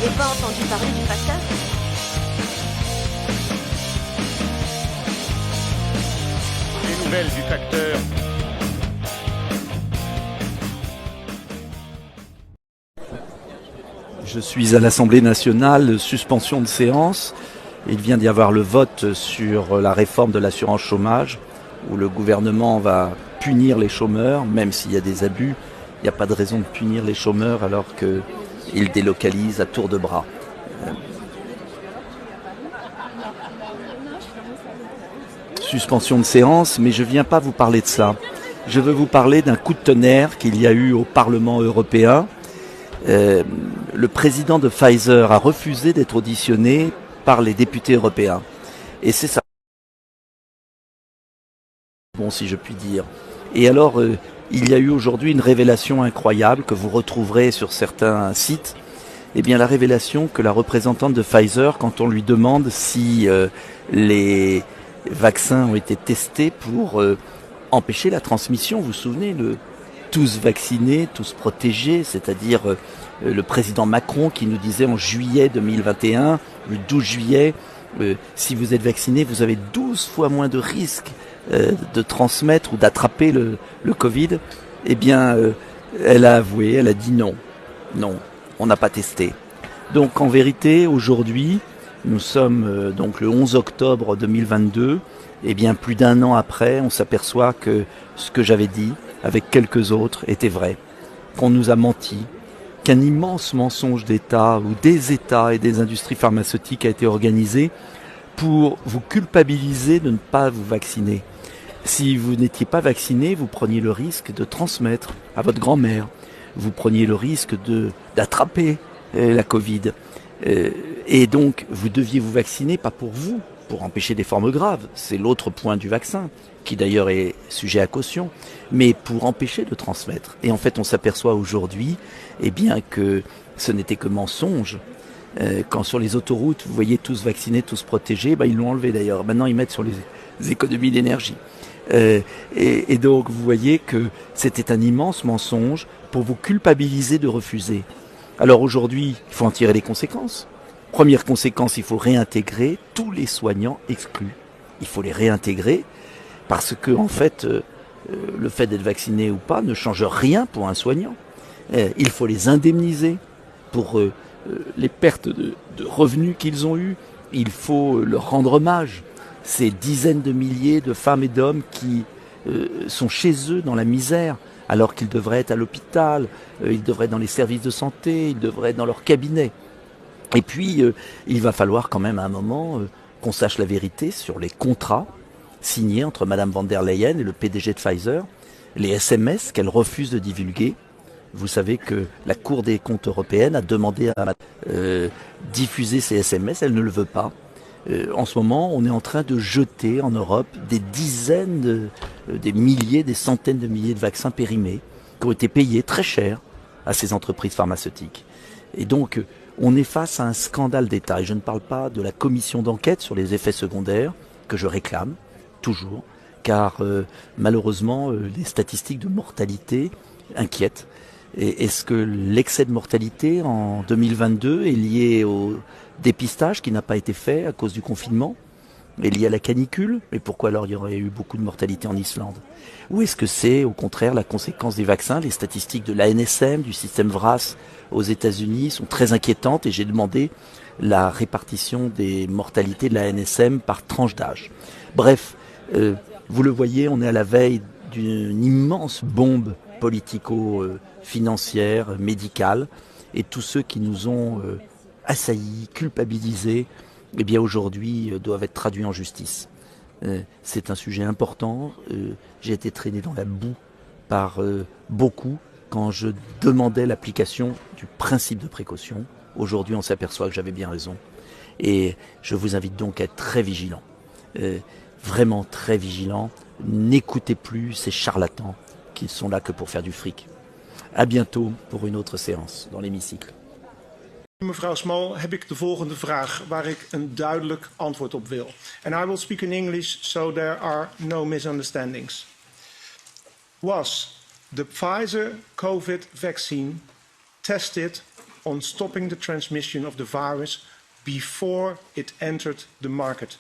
n'avez pas entendu parler du facteur? Les nouvelles du facteur. Je suis à l'Assemblée nationale, suspension de séance. Il vient d'y avoir le vote sur la réforme de l'assurance chômage, où le gouvernement va punir les chômeurs, même s'il y a des abus. Il n'y a pas de raison de punir les chômeurs alors qu'ils délocalisent à tour de bras. Suspension de séance, mais je ne viens pas vous parler de ça. Je veux vous parler d'un coup de tonnerre qu'il y a eu au Parlement européen. Le président de Pfizer a refusé d'être auditionné par les députés européens. Et c'est ça. Bon, si je puis dire. Et alors, il y a eu aujourd'hui une révélation incroyable que vous retrouverez sur certains sites. Eh bien, la révélation que la représentante de Pfizer, quand on lui demande si les vaccins ont été testés pour empêcher la transmission, vous vous souvenez, tous vaccinés, tous protégés, c'est-à-dire le président Macron qui nous disait en juillet 2021, le 12 juillet, si vous êtes vacciné, vous avez 12 fois moins de risques de transmettre ou d'attraper le Covid. Eh bien, elle a avoué, elle a dit non. Non, on n'a pas testé. Donc en vérité, aujourd'hui, nous sommes donc le 11 octobre 2022, et bien plus d'un an après, on s'aperçoit que ce que j'avais dit, avec quelques autres, était vrai. Qu'on nous a menti, qu'un immense mensonge d'État ou des États et des industries pharmaceutiques a été organisé pour vous culpabiliser de ne pas vous vacciner. Si vous n'étiez pas vacciné, vous preniez le risque de transmettre à votre grand-mère. Vous preniez le risque d'attraper la Covid. Et donc, vous deviez vous vacciner, pas pour vous, pour empêcher des formes graves. C'est l'autre point du vaccin, qui d'ailleurs est sujet à caution, mais pour empêcher de transmettre. Et en fait, on s'aperçoit aujourd'hui, eh bien, que ce n'était que mensonge. Quand sur les autoroutes, vous voyez tous vaccinés, tous protégés, ils l'ont enlevé d'ailleurs. Maintenant, ils mettent sur les économies d'énergie. Et donc, vous voyez que c'était un immense mensonge pour vous culpabiliser de refuser. Alors aujourd'hui, il faut en tirer les conséquences. Première conséquence, il faut réintégrer tous les soignants exclus. Il faut les réintégrer parce que, en fait, le fait d'être vacciné ou pas ne change rien pour un soignant. Il faut les indemniser pour les pertes de revenus qu'ils ont eues. Il faut leur rendre hommage. Ces dizaines de milliers de femmes et d'hommes qui sont chez eux dans la misère, alors qu'ils devraient être à l'hôpital, ils devraient être dans les services de santé, ils devraient être dans leur cabinet. Et puis, il va falloir quand même à un moment qu'on sache la vérité sur les contrats signés entre Madame van der Leyen et le PDG de Pfizer, les SMS qu'elle refuse de divulguer. Vous savez que la Cour des comptes européenne a demandé à diffuser ces SMS, elle ne le veut pas. En ce moment, on est en train de jeter en Europe des dizaines, des milliers, des centaines de milliers de vaccins périmés qui ont été payés très cher à ces entreprises pharmaceutiques. Et donc, on est face à un scandale d'État. Et je ne parle pas de la commission d'enquête sur les effets secondaires que je réclame, toujours, car malheureusement, les statistiques de mortalité inquiètent. Et est-ce que l'excès de mortalité en 2022 est lié au dépistage qui n'a pas été fait à cause du confinement, est lié à la canicule? Mais pourquoi alors il y aurait eu beaucoup de mortalité en Islande? Ou est-ce que c'est au contraire la conséquence des vaccins? Les statistiques de l'ANSM, du système VRAS aux États-Unis sont très inquiétantes et j'ai demandé la répartition des mortalités de l'ANSM par tranche d'âge. Bref, vous le voyez, on est à la veille d'une immense bombe politico-financière, médicale, et tous ceux qui nous ont assaillis, culpabilisés, eh bien aujourd'hui doivent être traduits en justice. C'est un sujet important. J'ai été traîné dans la boue par beaucoup quand je demandais l'application du principe de précaution. Aujourd'hui, on s'aperçoit que j'avais bien raison. Et je vous invite donc à être très vigilant. Vraiment très vigilant. N'écoutez plus ces charlatans qui sont là que pour faire du fric. À bientôt pour une autre séance dans l'hémicycle. Mevrouw Small, heb ik de volgende vraag waar ik een duidelijk antwoord op wil. And I will speak in English so there are no misunderstandings. Was the Pfizer COVID vaccine tested on stopping the transmission of the virus before it entered the market?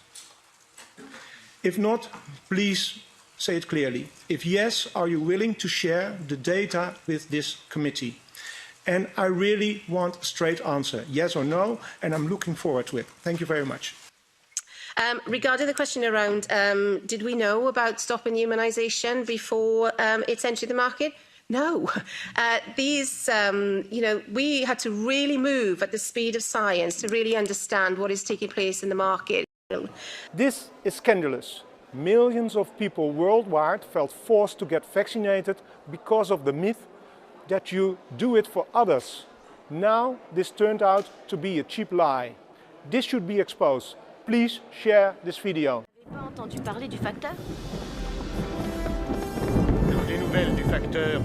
If not, please say it clearly. If yes, are you willing to share the data with this committee? And I really want a straight answer, yes or no, and I'm looking forward to it. Thank you very much. Regarding the question around, did we know about stopping humanisation before it's entered the market? No. We had to really move at the speed of science to really understand what is taking place in the market. This is scandalous. Millions of people worldwide felt forced to get vaccinated because of the myth that you do it for others. Now this turned out to be a cheap lie. This should be exposed. Please share this video. Vous n'avez pas entendu parler du facteur ? Les nouvelles du facteur